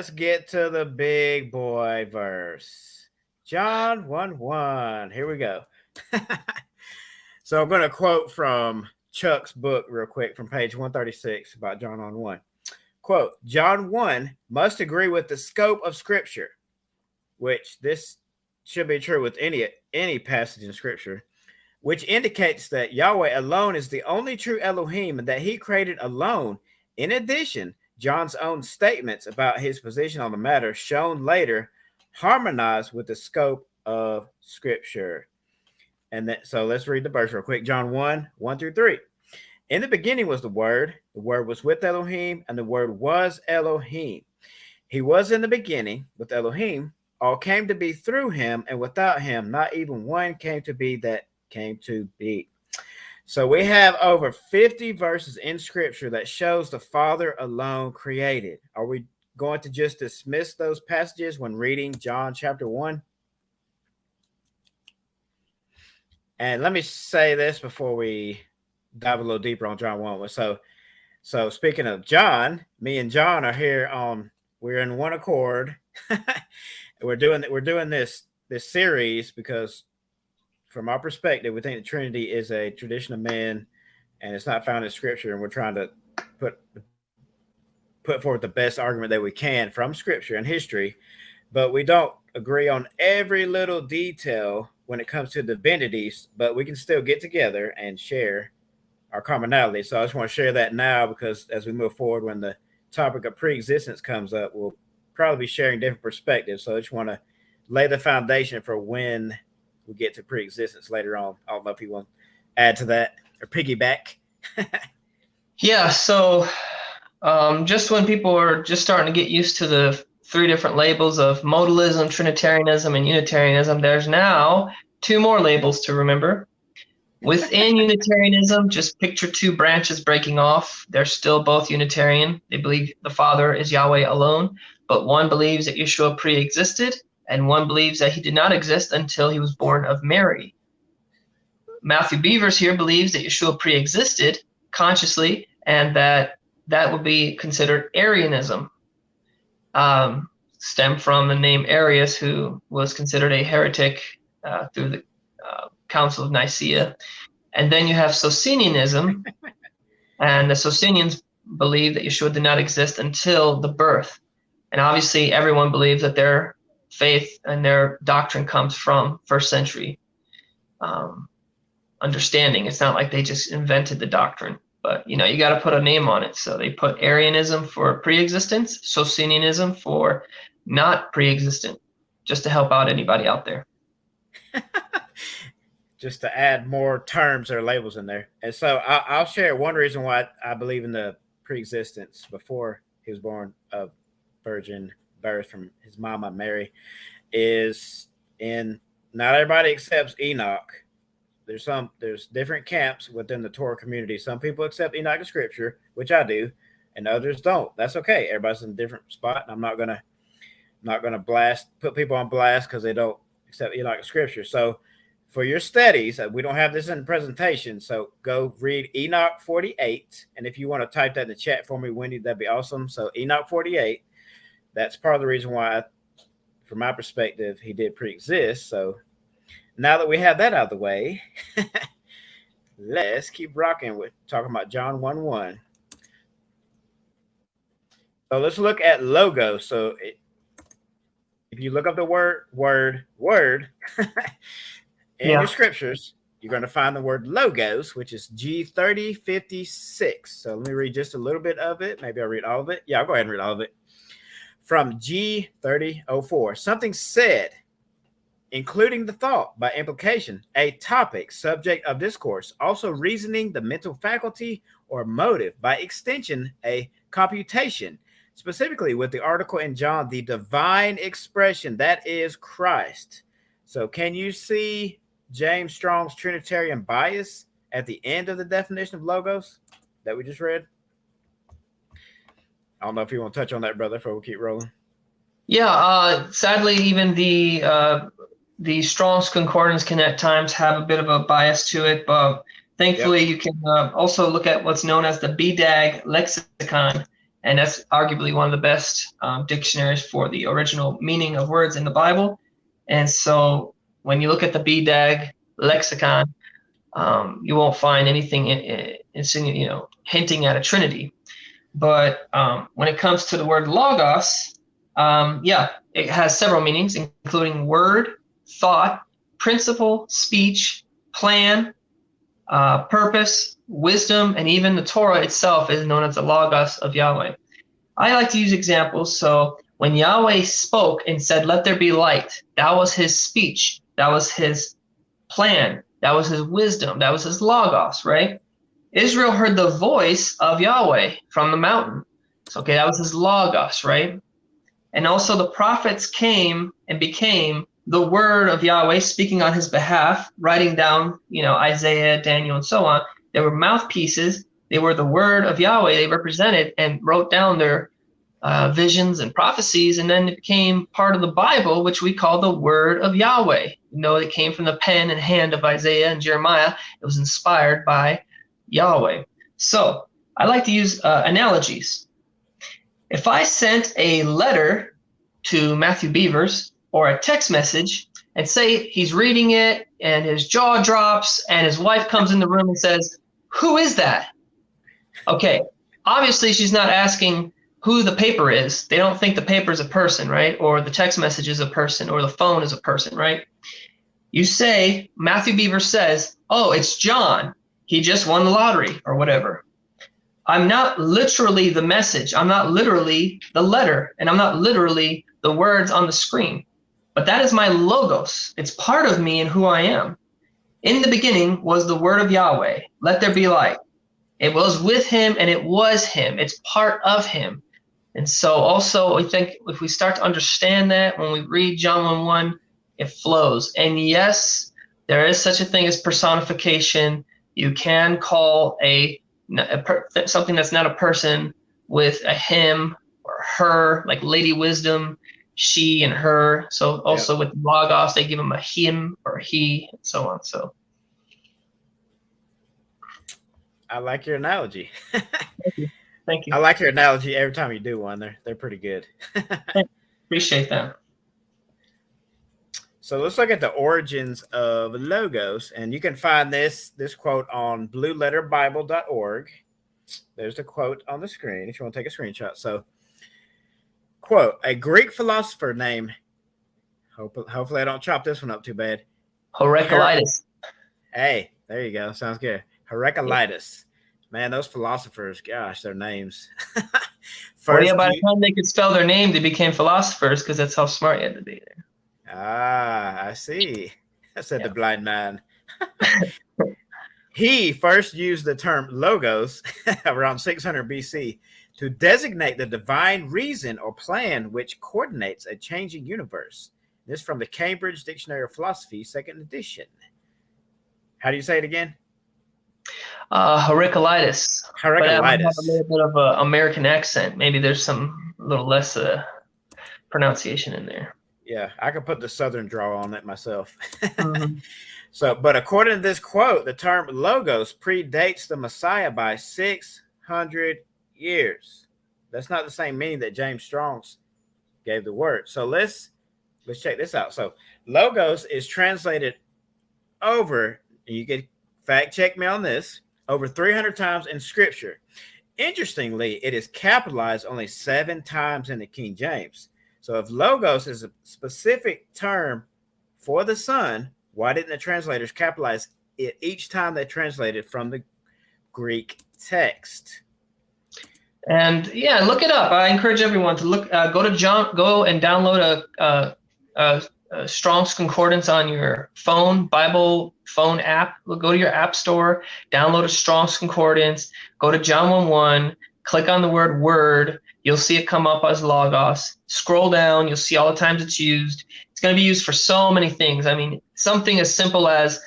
let's get to the big boy verse. John 1:1. Here we go. So I'm going to quote from Chuck's book real quick from page 136 about John 1:1. Quote, John 1 must agree with the scope of Scripture, which this should be true with any passage in Scripture, which indicates that Yahweh alone is the only true Elohim and that he created alone. In addition, John's own statements about his position on the matter, shown later, harmonize with the scope of Scripture. So let's read the verse real quick. John 1:1-3. In the beginning was the Word was with Elohim, and the Word was Elohim. He was in the beginning with Elohim. All came to be through him, and without him, not even one came to be that came to be. So we have over 50 verses in Scripture that shows the Father alone created. Are we going to just dismiss those passages when reading John chapter 1? And let me say this before we dive a little deeper on John 1. So speaking of John, me and John are here we're in one accord. we're doing this series because from our perspective, we think the Trinity is a tradition of men and it's not found in Scripture, and we're trying to put forward the best argument that we can from Scripture and history, but we don't agree on every little detail when it comes to divinities, but we can still get together and share our commonality. So I just want to share that now, because as we move forward, when the topic of pre-existence comes up, we'll probably be sharing different perspectives. So I just want to lay the foundation for when we get to pre-existence later on. I don't know if you want to add to that or piggyback. Yeah, so just when people are just starting to get used to the three different labels of modalism, Trinitarianism, and Unitarianism, there's now two more labels to remember. Within Unitarianism, just picture two branches breaking off. They're still both Unitarian. They believe the Father is Yahweh alone, but one believes that Yeshua pre-existed, and one believes that he did not exist until he was born of Mary. Matthew Beavers here believes that Yeshua pre-existed consciously, and that would be considered Arianism. Stemmed from the name Arius, who was considered a heretic through the Council of Nicaea. And then you have Socinianism, and the Socinians believe that Yeshua did not exist until the birth. And obviously everyone believes that their faith and their doctrine comes from first century understanding. It's not like they just invented the doctrine, but you got to put a name on it. So they put Arianism for pre-existence, Socinianism for not pre-existent, just to help out anybody out there. Just to add more terms or labels in there. And so I'll share one reason why I believe in the pre-existence before he was born of virgin birth from his mama Mary is in not everybody accepts Enoch. There's different camps within the Torah community. Some people accept Enoch as Scripture, which I do, and others don't. That's okay. Everybody's in a different spot, and I'm not gonna put people on blast because they don't accept Enoch as Scripture. So for your studies, we don't have this in the presentation, so go read Enoch 48. And if you want to type that in the chat for me, Wendy, that'd be awesome. So Enoch 48, that's part of the reason why, from my perspective, he did pre-exist. So now that we have that out of the way, let's keep rocking with talking about John 1:1. So let's look at logos. So if you look up the word in your scriptures, you're going to find the word logos, which is G3056. So let me read just a little bit of it. Maybe I'll read all of it. Yeah, I'll go ahead and read all of it. From G3004, something said, including the thought, by implication, a topic, subject of discourse, also reasoning, the mental faculty or motive, by extension, a computation, specifically with the article in John, the divine expression, that is Christ. So can you see James Strong's Trinitarian bias at the end of the definition of logos that we just read? I don't know if you want to touch on that, brother, before we keep rolling. Yeah, sadly, even the Strong's Concordance can at times have a bit of a bias to it, but thankfully you can also look at what's known as the BDAG lexicon, and that's arguably one of the best dictionaries for the original meaning of words in the Bible. And so when you look at the BDAG lexicon, you won't find anything hinting at a Trinity. But when it comes to the word logos, it has several meanings, including word, thought, principle, speech, plan, purpose, wisdom, and even the Torah itself is known as the logos of Yahweh. I like to use examples. So when Yahweh spoke and said, "Let there be light," that was his speech. That was his plan. That was his wisdom. That was his logos, right? Israel heard the voice of Yahweh from the mountain. So, okay, that was his logos, right? And also the prophets came and became the word of Yahweh, speaking on his behalf, writing down, Isaiah, Daniel, and so on. They were mouthpieces. They were the word of Yahweh. They represented and wrote down their visions and prophecies, and then it became part of the Bible, which we call the word of Yahweh. It came from the pen and hand of Isaiah and Jeremiah. It was inspired by Yahweh. So I like to use analogies. If I sent a letter to Matthew Beavers or a text message and say he's reading it and his jaw drops and his wife comes in the room and says, "Who is that?" Okay, obviously she's not asking who the paper is. They don't think the paper is a person, right? Or the text message is a person, or the phone is a person, right? You say, Matthew Beavers says, "Oh, it's John. He just won the lottery," or whatever. I'm not literally the message. I'm not literally the letter, and I'm not literally the words on the screen. But that is my logos. It's part of me and who I am. In the beginning was the word of Yahweh. Let there be light. It was with him and it was him. It's part of him. And so also I think if we start to understand that when we read John 1:1, it flows. And yes, there is such a thing as personification. You can call something that's not a person with a him or her, like Lady Wisdom, she and her. So also with logos, they give them a him or he, and so on. So I like your analogy. Thank you. I like your analogy every time you do one. They're pretty good. Appreciate that. So let's look at the origins of logos, and you can find this quote on blueletterbible.org. There's the quote on the screen if you want to take a screenshot. So, quote, a Greek philosopher named, hopefully I don't chop this one up too bad. Heraclitus. Hey, there you go. Sounds good. Heraclitus. Man, those philosophers, gosh, their names. By the time they could spell their name, they became philosophers because that's how smart you had to be there. Ah, I see. Said the blind man. He first used the term logos around 600 BC to designate the divine reason or plan which coordinates a changing universe. This from the Cambridge Dictionary of Philosophy, 2nd edition. How do you say it again? Heraclitus. Heraclitus. But I have a little bit of an American accent. Maybe there's some little less pronunciation in there. Yeah, I could put the Southern draw on it myself. Mm-hmm. But according to this quote, the term logos predates the Messiah by 600 years. That's not the same meaning that James Strong's gave the word. So let's check this out. So logos is translated over, and you can fact check me on this, over 300 times in Scripture. Interestingly, it is capitalized only 7 times in the King James. So if logos is a specific term for the Son, why didn't the translators capitalize it each time they translated from the Greek text? And look it up. I encourage everyone to look. Go and download a Strong's Concordance on your phone, Bible phone app. Go to your app store, download a Strong's Concordance. Go to John 1:1. Click on the word. You'll see it come up as logos. Scroll down. You'll see all the times it's used. It's going to be used for so many things. I mean, something as simple as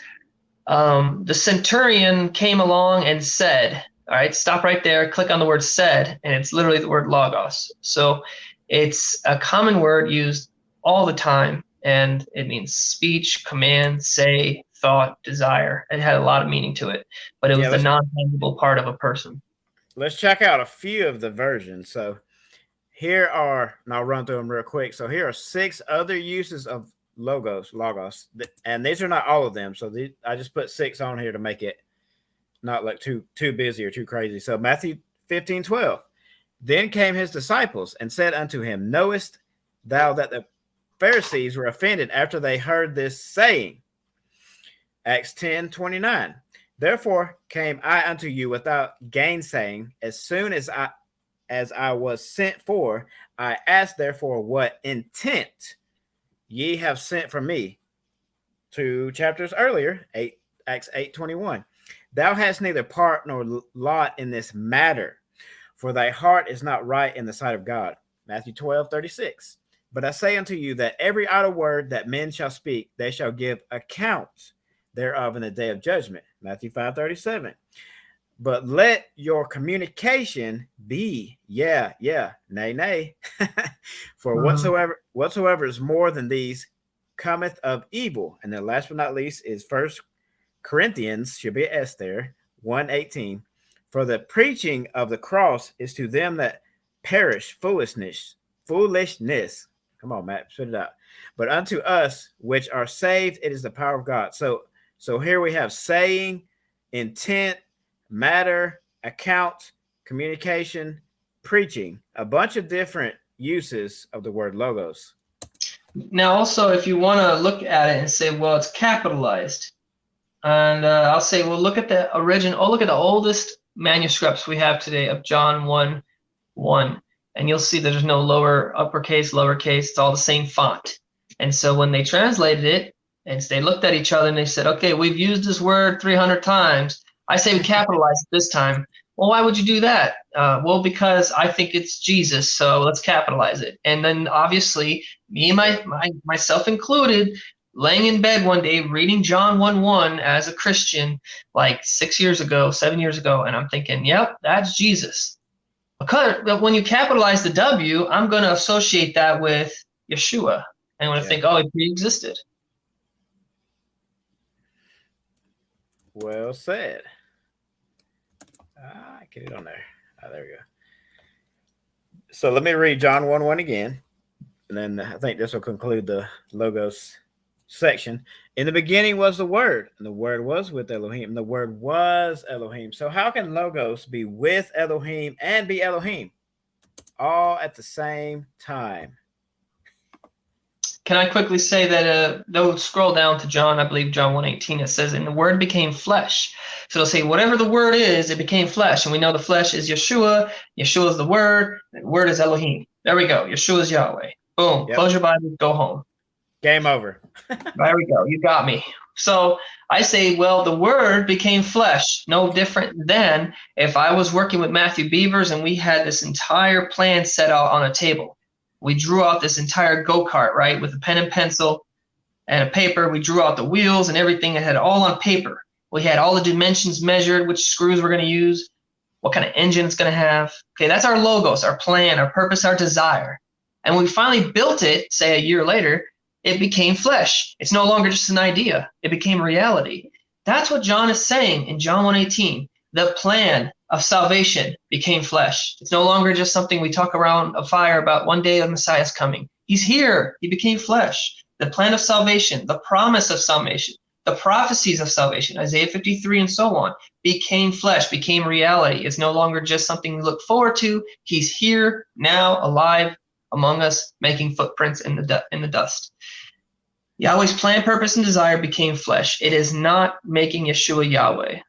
the centurion came along and said, all right, stop right there. Click on the word said, and it's literally the word logos. So it's a common word used all the time, and it means speech, command, say, thought, desire. It had a lot of meaning to it, but it was the non-tangible part of a person. let's check out a few of the versions. So here are, and I'll run through them real quick. So here are 6 other uses of logos, and these are not all of them. So I just put 6 on here to make it not like too busy or too crazy. So Matthew 15:12. Then came his disciples and said unto him, Knowest thou that the Pharisees were offended after they heard this saying? Acts 10:29. Therefore came I unto you without gainsaying, as soon as I was sent for. I asked therefore what intent ye have sent for me. 2 chapters earlier, Acts 8:21. Thou hast neither part nor lot in this matter, for thy heart is not right in the sight of God. Matthew 12:36. But I say unto you that every idle word that men shall speak, they shall give account thereof in the day of judgment. Matthew 5:37. But let your communication be nay, nay. For whatsoever is more than these cometh of evil. And then last but not least is 1 Corinthians, should be an S there, 1:18. For the preaching of the cross is to them that perish foolishness. Come on, Matt, spit it out. But unto us which are saved, it is the power of God. So here we have saying, intent, matter, account, communication, preaching, a bunch of different uses of the word logos. Now, also, if you want to look at it and say, well, it's capitalized, and I'll say, well, look at the original, look at the oldest manuscripts we have today of John 1:1, and you'll see that there's no uppercase, lowercase, it's all the same font. And so when they translated it, and they looked at each other and they said, okay, we've used this word 300 times. I say we capitalize it this time. Well, why would you do that? Well, because I think it's Jesus, so let's capitalize it. And then obviously, me and myself included, laying in bed one day reading John 1:1 as a Christian, like 7 years ago, and I'm thinking, yep, that's Jesus. But when you capitalize the W, I'm going to associate that with Yeshua. And I'm going to think, oh, it pre-existed. Well said. Get it on there. There we go. So let me read John 1:1 again, and then I think this will conclude the logos section. In the beginning was the Word, and the Word was with Elohim, and the Word was Elohim. So how can logos be with Elohim and be Elohim all at the same time? Can I quickly say that they'll scroll down to John, I believe John 1:18, it says, and the Word became flesh. So they'll say, whatever the Word is, it became flesh. And we know the flesh is Yeshua. Yeshua is the Word. The Word is Elohim. There we go. Yeshua is Yahweh. Boom. Yep. Close your Bible. Go home. Game over. There we go. You got me. So I say, well, the Word became flesh. No different than if I was working with Matthew Beavers and we had this entire plan set out on a table. We drew out this entire go-kart, right, with a pen and pencil and a paper. We drew out the wheels and everything and had it all on paper. We had all the dimensions measured, which screws we're going to use, what kind of engine it's going to have. Okay, that's our logos, our plan, our purpose, our desire. And when we finally built it, say a year later, it became flesh. It's no longer just an idea. It became reality. That's what John is saying in John 1:18. The plan of salvation became flesh. It's no longer just something we talk around a fire about one day the Messiah is coming. He's here. He became flesh. The plan of salvation, the promise of salvation, the prophecies of salvation, Isaiah 53 and so on, became flesh, became reality. It's no longer just something we look forward to. He's here now, alive among us, making footprints in the dust. Yahweh's plan, purpose, and desire became flesh. It is not making Yeshua Yahweh.